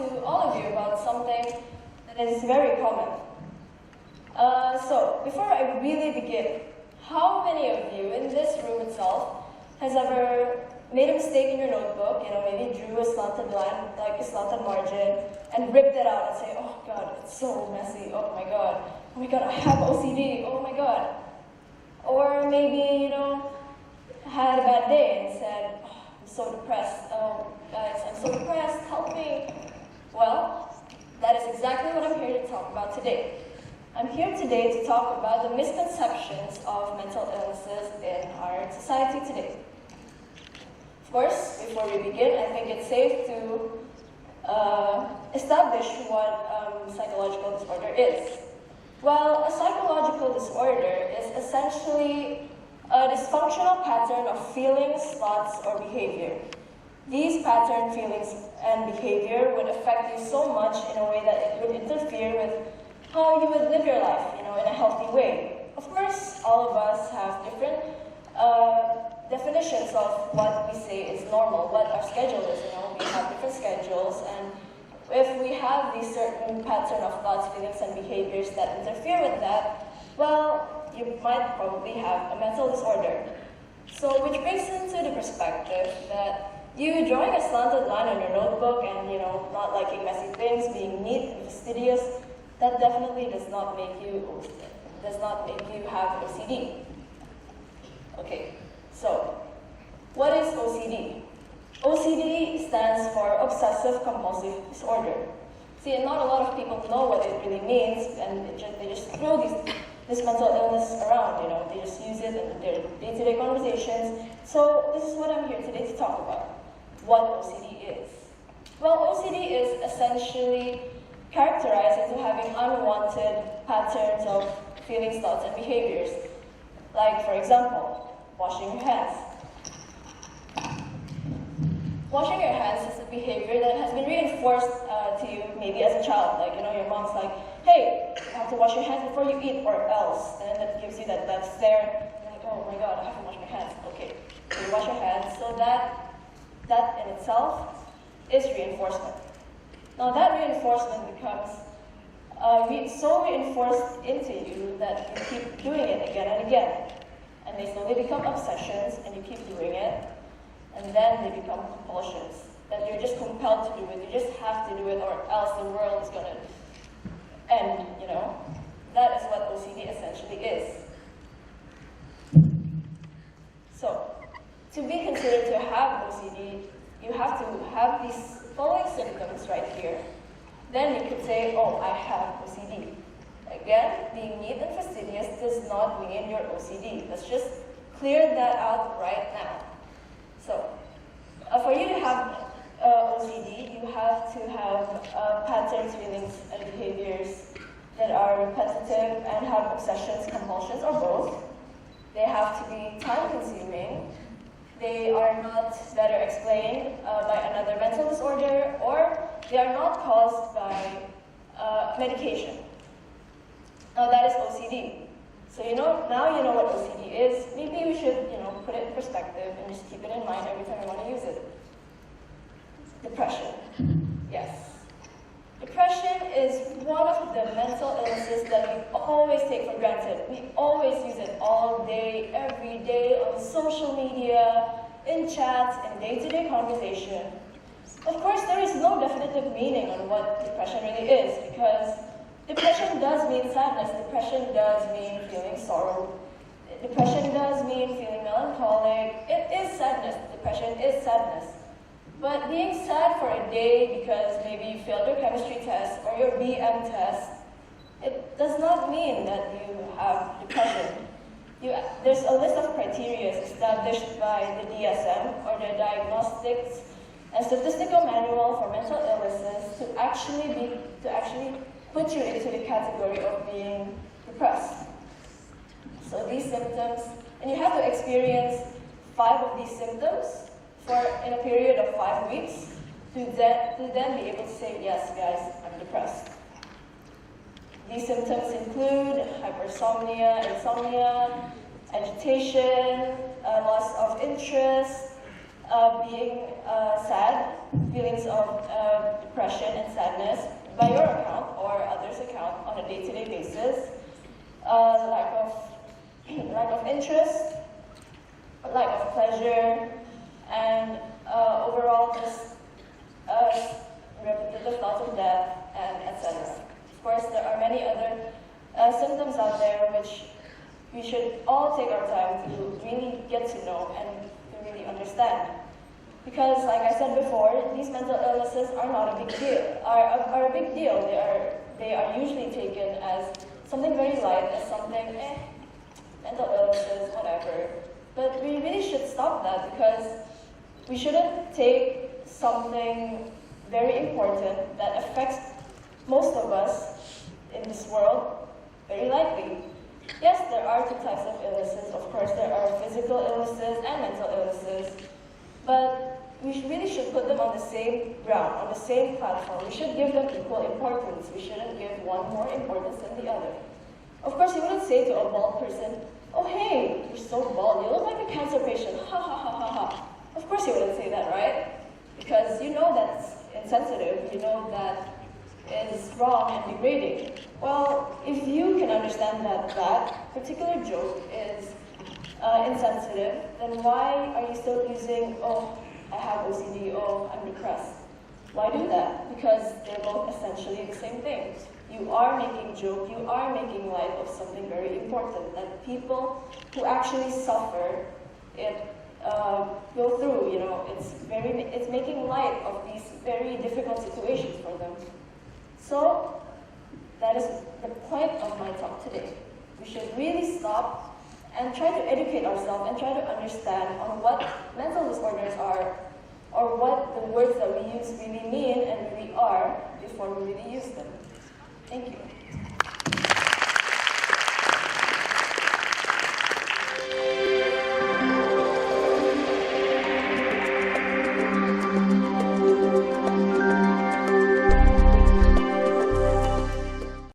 to all of you about something that is very common. So, before I really begin, how many of you in this room itself has ever made a mistake in your notebook, maybe drew a slanted line, like a slanted margin, and ripped it out and say, oh God, it's so messy, oh my God, I have OCD, oh my God. Or maybe, had a bad day and said, oh, I'm so depressed, oh guys, I'm so depressed, help me. Well, that is exactly what I'm here to talk about today. I'm here today to talk about the misconceptions of mental illnesses in our society today. Of course, before we begin, I think it's safe to establish what psychological disorder is. Well, a psychological disorder is essentially a dysfunctional pattern of feelings, thoughts, or behavior. These pattern, feelings, and behavior would affect you so much in a way that it would interfere with how you would live your life, in a healthy way. Of course, all of us have different definitions of what we say is normal, what our schedule is, we have different schedules, and if we have these certain pattern of thoughts, feelings, and behaviors that interfere with that, well, you might probably have a mental disorder. So, which brings into the perspective that you drawing a slanted line on your notebook and, not liking messy things, being neat and fastidious, that definitely does not make you have OCD. Okay, so what is OCD? OCD stands for Obsessive-Compulsive Disorder. See, and not a lot of people know what it really means, and they just throw this mental illness around, they just use it in their day-to-day conversations. So this is what I'm here today to talk about, what OCD is. Well, OCD is essentially characterized into having unwanted patterns of feelings, thoughts, and behaviors. Like, for example, washing your hands. Washing your hands is a behavior that has been reinforced to you maybe as a child. Like, your mom's like, hey, you have to wash your hands before you eat or else. And then that gives you that stare. You're like, oh my God, I have to wash my hands. Okay, so you wash your hands. So that in itself is reinforcement. Now that reinforcement becomes so reinforced into you that you keep doing it again and again. And they slowly become obsessions, and you keep doing it. And then they become compulsions, that you're just compelled to do it. You just have to do it, or else the world is going to end, That is what OCD essentially is. So, to be considered to have OCD, you have to have these following symptoms right here. Then you could say, oh, I have OCD. Again, being neat and fastidious does not mean you're OCD. Let's just clear that out right now. So, for you to have OCD, you have to have patterns, feelings, and behaviors that are repetitive and have obsessions, compulsions, or both. They have to be time-consuming. They are not better explained by another mental disorder, or they are not caused by medication. Now that is OCD. So now you know what OCD is. Maybe we should, put it in perspective and just keep it in mind every time you want to use it. Depression. Yes. Depression is one of the mental illnesses that we always take for granted. We always use it all day, every day, on social media, in chats, in day-to-day conversation. Of course, there is no definitive meaning on what depression really is, because depression does mean sadness. Depression does mean feeling sorrow. Depression does mean feeling melancholic. It is sadness. Depression is sadness. But being sad for a day because maybe you failed your chemistry test or your BM test, it does not mean that you have depression. There's a list of criteria established by the DSM, or the Diagnostics and Statistical Manual for Mental Illnesses, to actually put you into the category of being depressed. So these symptoms, and you have to experience 5 of these symptoms in a period of 5 weeks to then be able to say, yes, guys, I'm depressed. These symptoms include hypersomnia, insomnia, agitation, loss of interest, being sad, feelings of depression and sadness by your account or others' account on a day-to-day basis, lack of interest, lack of pleasure, and overall just repetitive thoughts of death, and etc. Of course, there are many other symptoms out there which we should all take our time to really get to know and to really understand. Because, like I said before, these mental illnesses are not a big deal. Are a big deal. They are usually taken as something very light, as something, mental illnesses, whatever. But we really should stop that, because we shouldn't take something very important that affects most of us in this world very lightly. Yes, there are two types of illnesses. Of course, there are physical illnesses and mental illnesses. But we really should put them on the same ground, on the same platform. We should give them equal importance. We shouldn't give one more importance than the other. Of course, you wouldn't say to a bald person, "Oh, hey, you're so bald. You look like a cancer patient. Ha, ha, ha, ha, ha." Of course you wouldn't say that, right? Because you know that's insensitive. You know that is wrong and degrading. Well, if you can understand that that particular joke is insensitive, then why are you still using, "Oh, I have OCD, oh, I'm depressed"? Why do that? Because they're both essentially the same thing. You are making joke, you are making light of something very important that people who actually suffer it go through. You know, it's making light of these very difficult situations for them. So that is the point of my talk today. We should really stop and try to educate ourselves and try to understand on what mental disorders are, or what the words that we use really mean and really are before we really use them. Thank you.